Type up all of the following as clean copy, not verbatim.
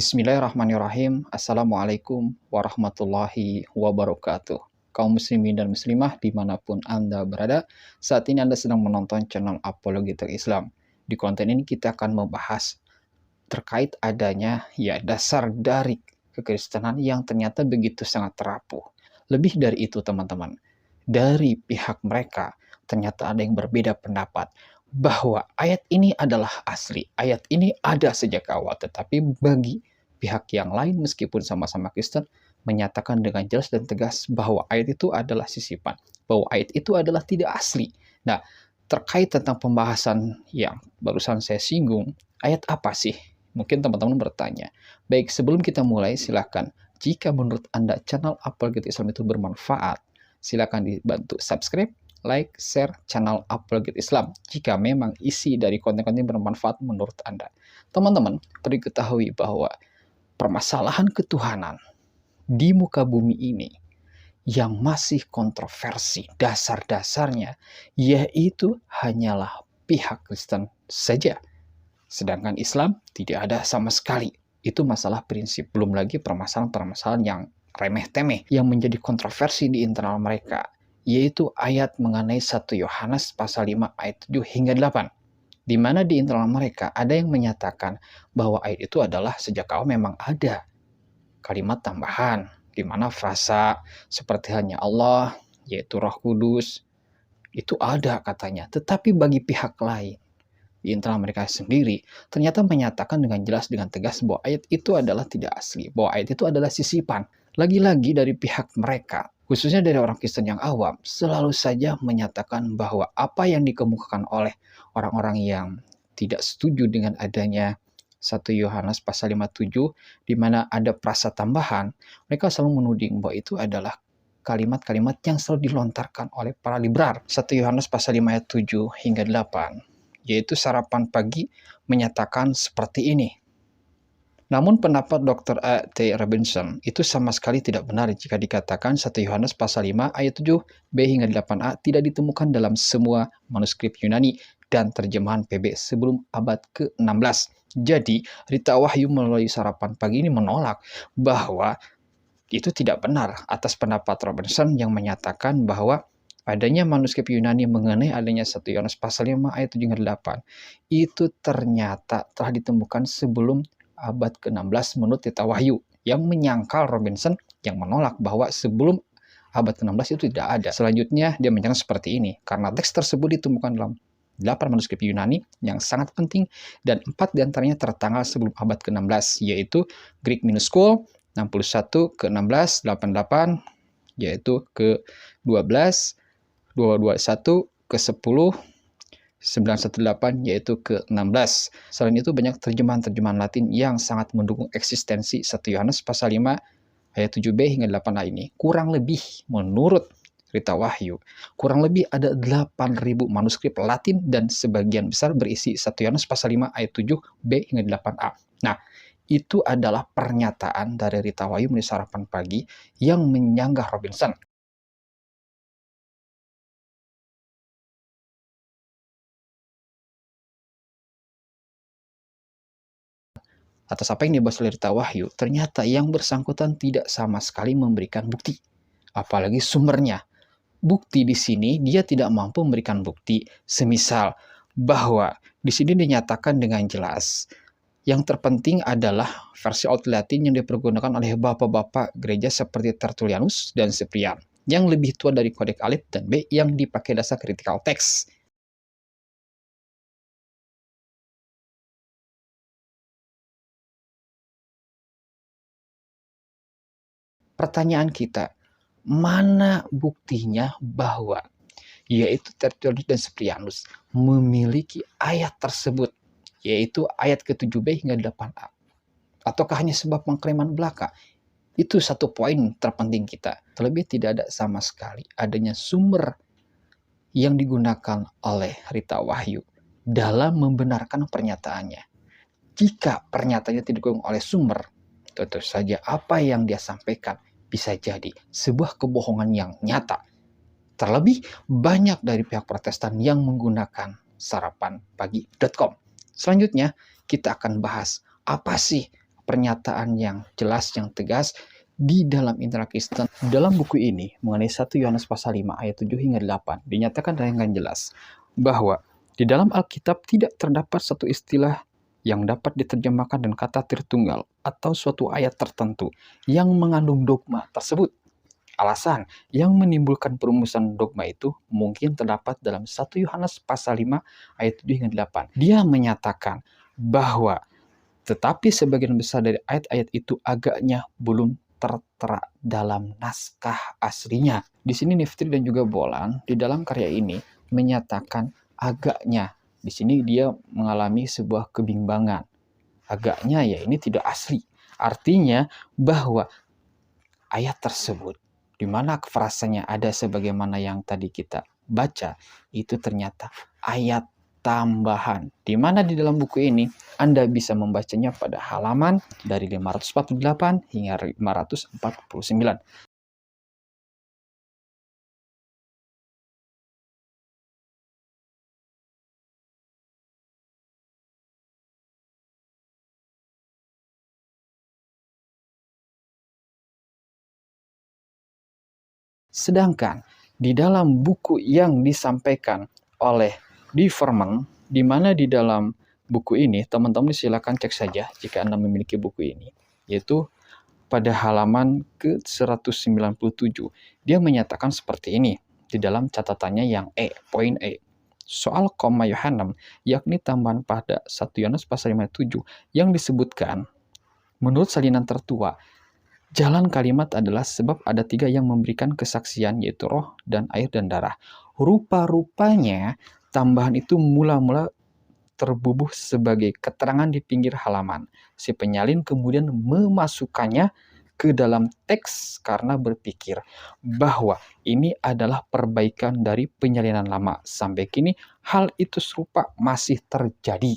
Bismillahirrahmanirrahim. Assalamualaikum warahmatullahi wabarakatuh. Kaum muslimin dan muslimah dimanapun Anda berada, saat ini Anda sedang menonton channel Apologetik Islam. Di konten ini kita akan membahas terkait adanya dasar dari kekristenan yang ternyata begitu sangat terapuh. Lebih dari itu teman-teman, dari pihak mereka ternyata ada yang berbeda pendapat bahwa ayat ini adalah asli, ayat ini ada sejak awal, tetapi bagi pihak yang lain meskipun sama-sama Kristen menyatakan dengan jelas dan tegas bahwa ayat itu adalah sisipan, bahwa ayat itu adalah tidak asli. Nah, terkait tentang pembahasan yang barusan saya singgung, ayat apa sih? Mungkin teman-teman bertanya. Baik, sebelum kita mulai, silakan. Jika menurut Anda channel Apologetik Islam itu bermanfaat, silakan dibantu subscribe, like, share channel Apologetik Islam jika memang isi dari konten-konten bermanfaat menurut Anda. Teman-teman, perlu diketahui bahwa permasalahan ketuhanan di muka bumi ini yang masih kontroversi dasar-dasarnya yaitu hanyalah pihak Kristen saja. Sedangkan Islam tidak ada sama sekali. Itu masalah prinsip. Belum lagi permasalahan-permasalahan yang remeh-temeh yang menjadi kontroversi di internal mereka, yaitu ayat mengenai 1 Yohanes pasal 5 ayat 7 hingga 8. Di mana di internal mereka ada yang menyatakan bahwa ayat itu adalah sejak awal memang ada kalimat tambahan, di mana frasa seperti hanya Allah, yaitu Roh Kudus, itu ada katanya. Tetapi bagi pihak lain, di internal mereka sendiri, ternyata menyatakan dengan jelas, dengan tegas bahwa ayat itu adalah tidak asli, bahwa ayat itu adalah sisipan. Lagi-lagi dari pihak mereka, khususnya dari orang Kristen yang awam, selalu saja menyatakan bahwa apa yang dikemukakan oleh orang-orang yang tidak setuju dengan adanya 1 Yohanes pasal 5:7, di mana ada frasa tambahan, mereka selalu menuding bahwa itu adalah kalimat-kalimat yang selalu dilontarkan oleh para liberal. 1 Yohanes pasal 5 ayat 7 hingga 8. Yaitu sarapan pagi menyatakan seperti ini. Namun pendapat Dr. A. T. Robinson itu sama sekali tidak benar jika dikatakan 1 Yohanes pasal 5 ayat 7b hingga 8a tidak ditemukan dalam semua manuskrip Yunani dan terjemahan PB sebelum abad ke-16. Jadi, Rita Wahyu melalui sarapan pagi ini menolak bahwa itu tidak benar atas pendapat Robinson yang menyatakan bahwa adanya manuskrip Yunani mengenai adanya 1 Yohanes pasal 5 ayat 7 hingga 8 itu ternyata telah ditemukan sebelum abad ke-16 menurut Tita Wahyu, yang menyangkal Robinson yang menolak bahwa sebelum abad ke-16 itu tidak ada. Selanjutnya dia menyatakan seperti ini, karena teks tersebut ditemukan dalam 8 manuskrip Yunani yang sangat penting dan 4 diantaranya tertanggal sebelum abad ke-16, yaitu Greek Minuskul 61 ke-16 88, yaitu ke-12 221 ke-10 918, yaitu ke-16. Selain itu banyak terjemahan-terjemahan Latin yang sangat mendukung eksistensi 1 Yohanes pasal 5 ayat 7b hingga 8a ini. Kurang lebih menurut Rita Wahyu, kurang lebih ada 8.000 manuskrip Latin dan sebagian besar berisi 1 Yohanes pasal 5 ayat 7b hingga 8a. Nah, itu adalah pernyataan dari Rita Wahyu menulis sarapan pagi yang menyanggah Robinson. Atas apa yang dibahas oleh Rita Wahyu, ternyata yang bersangkutan tidak sama sekali memberikan bukti, apalagi sumbernya. Bukti di sini dia tidak mampu memberikan bukti, semisal bahwa di sini dinyatakan dengan jelas yang terpenting adalah versi Old Latin yang dipergunakan oleh bapak-bapak gereja seperti Tertullianus dan Cyprian, yang lebih tua dari Kodek Alif dan B yang dipakai dasar critical text. Pertanyaan kita, mana buktinya bahwa yaitu Tertullus dan Cyprianus memiliki ayat tersebut, yaitu ayat ke-7b hingga 8a? Ataukah hanya sebab pengklaiman belaka? Itu satu poin terpenting kita. Terlebih tidak ada sama sekali adanya sumber yang digunakan oleh Rita Wahyu dalam membenarkan pernyataannya. Jika pernyataannya tidak didukung oleh sumber, tentu saja apa yang dia sampaikan bisa jadi sebuah kebohongan yang nyata. Terlebih banyak dari pihak Protestan yang menggunakan sarapanpagi.com. Selanjutnya kita akan bahas apa sih pernyataan yang jelas, yang tegas di dalam Intelek Kristen. Dalam buku ini mengenai 1 Yohanes pasal 5 ayat 7 hingga 8 dinyatakan dengan jelas bahwa di dalam Alkitab tidak terdapat satu istilah yang dapat diterjemahkan dengan kata Tritunggal atau suatu ayat tertentu yang mengandung dogma tersebut. Alasan yang menimbulkan perumusan dogma itu mungkin terdapat dalam 1 Yohanes pasal 5 ayat 7 hingga 8. Dia menyatakan bahwa tetapi sebagian besar dari ayat-ayat itu agaknya belum tertera dalam naskah aslinya. Di sini Niftri dan juga Bolan di dalam karya ini menyatakan agaknya. Di sini dia mengalami sebuah kebimbangan. Agaknya ya ini tidak asli. Artinya bahwa ayat tersebut di mana frasanya ada sebagaimana yang tadi kita baca, itu ternyata ayat tambahan. Di mana di dalam buku ini Anda bisa membacanya pada halaman dari 548 hingga 549. Sedangkan di dalam buku yang disampaikan oleh Diverman, di mana di dalam buku ini, teman-teman silakan cek saja jika Anda memiliki buku ini, yaitu pada halaman ke-197. Dia menyatakan seperti ini di dalam catatannya yang poin E. Soal koma Yohanem, yakni tambahan pada 1 Yohanes pasal 57 yang disebutkan, menurut salinan tertua, jalan kalimat adalah sebab ada 3 yang memberikan kesaksian, yaitu roh dan air dan darah. Rupa-rupanya tambahan itu mula-mula terbubuh sebagai keterangan di pinggir halaman. Si penyalin kemudian memasukkannya ke dalam teks karena berpikir bahwa ini adalah perbaikan dari penyalinan lama. Sampai kini hal itu serupa masih terjadi.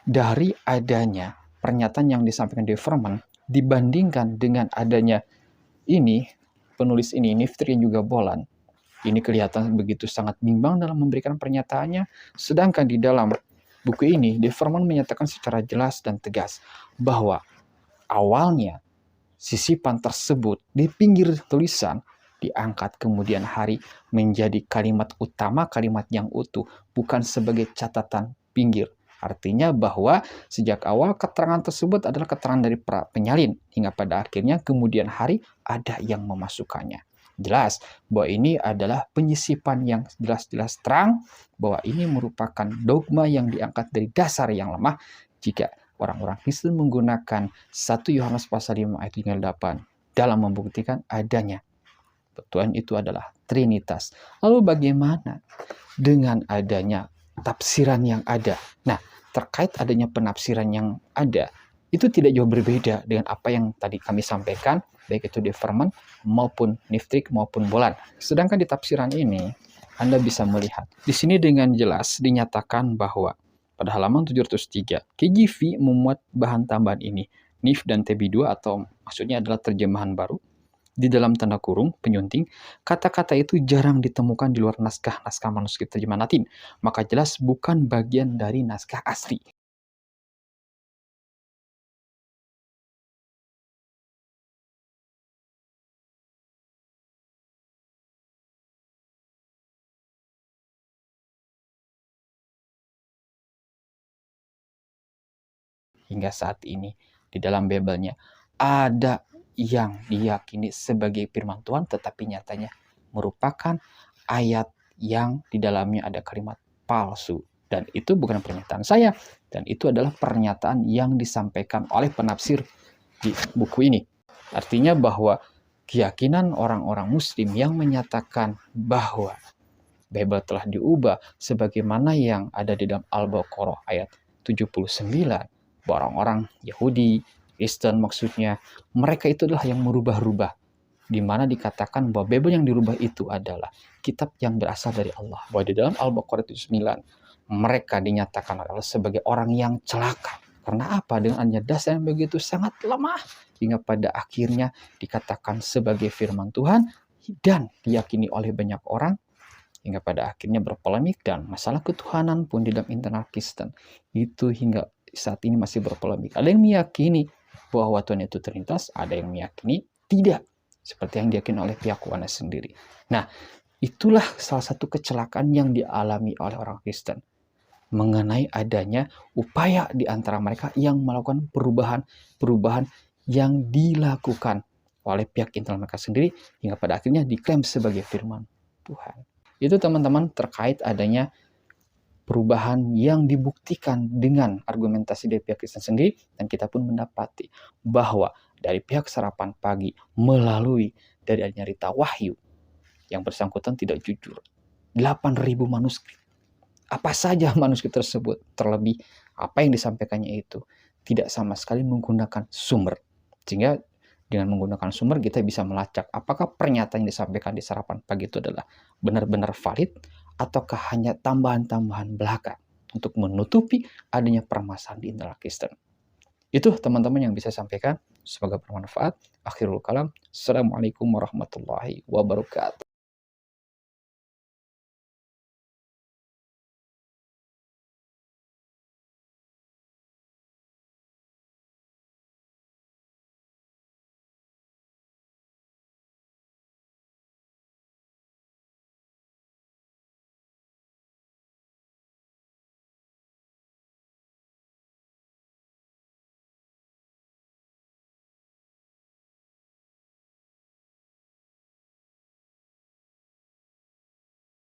Dari adanya pernyataan yang disampaikan Diverman dibandingkan dengan adanya ini, penulis ini, Niftri juga Bolan, ini kelihatan begitu sangat bimbang dalam memberikan pernyataannya. Sedangkan di dalam buku ini, Diverman menyatakan secara jelas dan tegas bahwa awalnya sisipan tersebut di pinggir tulisan diangkat kemudian hari menjadi kalimat utama, kalimat yang utuh, bukan sebagai catatan pinggir. Artinya bahwa sejak awal keterangan tersebut adalah keterangan dari penyalin, hingga pada akhirnya kemudian hari ada yang memasukkannya. Jelas bahwa ini adalah penyisipan yang jelas-jelas terang bahwa ini merupakan dogma yang diangkat dari dasar yang lemah jika orang-orang Kristen menggunakan 1 Yohanes pasal 5 ayat 8 dalam membuktikan adanya Tuhan itu adalah Trinitas. Lalu bagaimana dengan adanya tafsiran yang ada? Nah, terkait adanya penafsiran yang ada, itu tidak jauh berbeda dengan apa yang tadi kami sampaikan, baik itu Diverman maupun Niftrik maupun Bolan. Sedangkan di tafsiran ini, Anda bisa melihat. Di sini dengan jelas dinyatakan bahwa pada halaman 703, KJV memuat bahan tambahan ini, NIV dan TB2 atau maksudnya adalah terjemahan baru. Di dalam tanda kurung, penyunting, kata-kata itu jarang ditemukan di luar naskah-naskah manuskrip terjemahan Latin, maka jelas bukan bagian dari naskah asli. Hingga saat ini, di dalam Bible-nya, ada yang diyakini sebagai firman Tuhan, tetapi nyatanya merupakan ayat yang di dalamnya ada kalimat palsu. Dan itu bukan pernyataan saya, dan itu adalah pernyataan yang disampaikan oleh penafsir di buku ini. Artinya bahwa keyakinan orang-orang muslim yang menyatakan bahwa Bible telah diubah sebagaimana yang ada di dalam Al-Baqarah ayat 79, orang-orang Yahudi, Kristen maksudnya, mereka itu adalah yang merubah-rubah, di mana dikatakan bahwa Bible yang dirubah itu adalah kitab yang berasal dari Allah. Bahwa di dalam Al-Baqarah 79, mereka dinyatakan adalah sebagai orang yang celaka. Karena apa? Dengan adanya dasar yang begitu sangat lemah, hingga pada akhirnya dikatakan sebagai firman Tuhan dan diyakini oleh banyak orang, hingga pada akhirnya berpolemik, dan masalah ketuhanan pun di dalam internal Kristen itu hingga saat ini masih berpolemik. Ada yang meyakini bahwa Tuhan itu Trinitas, ada yang meyakini tidak, seperti yang diyakini oleh pihak Yohanes sendiri. Nah, itulah salah satu kecelakaan yang dialami oleh orang Kristen mengenai adanya upaya di antara mereka yang melakukan perubahan yang dilakukan oleh pihak internal mereka sendiri, hingga pada akhirnya diklaim sebagai firman Tuhan. Itu teman-teman terkait adanya perubahan yang dibuktikan dengan argumentasi dari pihak Kristen sendiri, dan kita pun mendapati bahwa dari pihak Sarapan Pagi melalui dari adanya Rita Wahyu yang bersangkutan tidak jujur, 8.000 manuskrip. Apa saja manuskrip tersebut, terlebih apa yang disampaikannya itu tidak sama sekali menggunakan sumber. Sehingga dengan menggunakan sumber kita bisa melacak apakah pernyataan yang disampaikan di Sarapan Pagi itu adalah benar-benar valid ataukah hanya tambahan-tambahan belaka untuk menutupi adanya permasalahan di internal Kristen. Itu teman-teman yang bisa sampaikan, semoga bermanfaat. Akhirul kalam. Assalamualaikum warahmatullahi wabarakatuh.